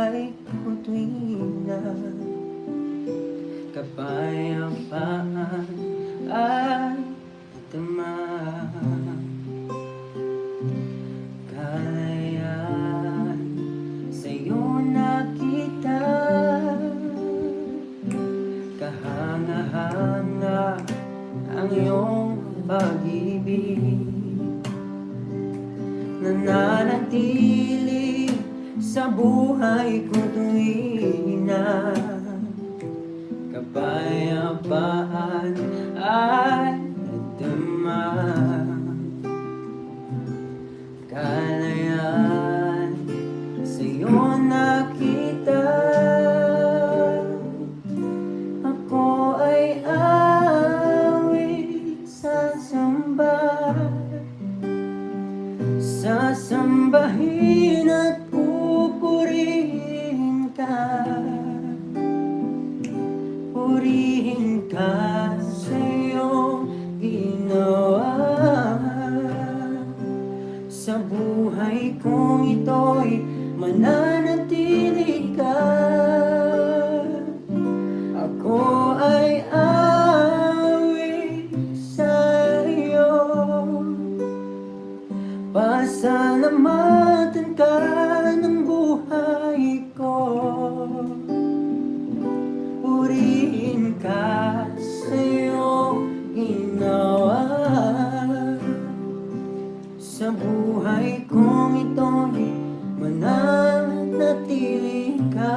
buhay ko tuwing na kapayapaan ay tama. Kalayaan sa'yo nakita, kahanga-hanga ang iyong pag-ibig, nananatili sa buhay ko tuwing na kapayapaan ay nadama. Kalayaan sa'yo nakita, ako ay awit sasambahin at pupurihin ka. Purihin ka sa iyong ginawa. Sa buhay kong ito'y mananatili ka. Ako ay awit sa iyo. Pasalamatan ka ng buhay ko. Purihin ka sa iyong ginawa. Sa buhay kong ito'y mananatili ka.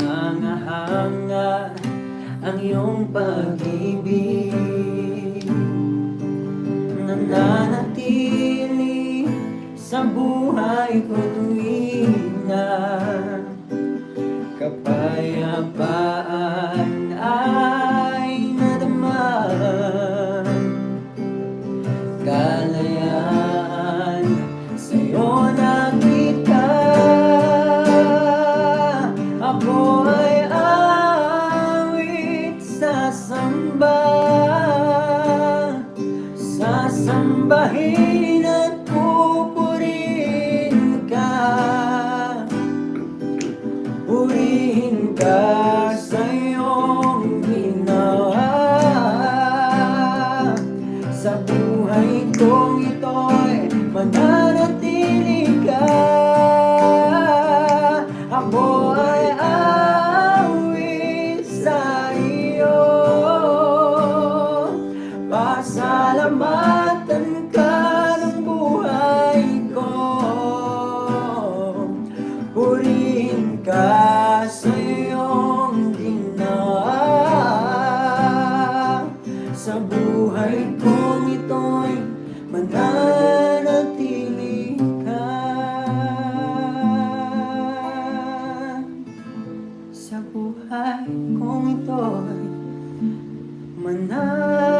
Kahanga-hanga ang iyong pag-ibig, nananatili sa buhay ko tuwing na kapayapaan ay nadama. Kalayaan sa'yo nakita, ako ay awit sasambahin at pupurihin ka. Purihin ka sa iyong ginawa. Sa buhay kong ito'y mananatili ka. Ako ay awit sa iyo. Pasalamatan ka ng buhay ko. Purihin ka sa iyong ginawa. Sa buhay kong ito'y mananatili ka. Sa buhay kong ito'y mananatili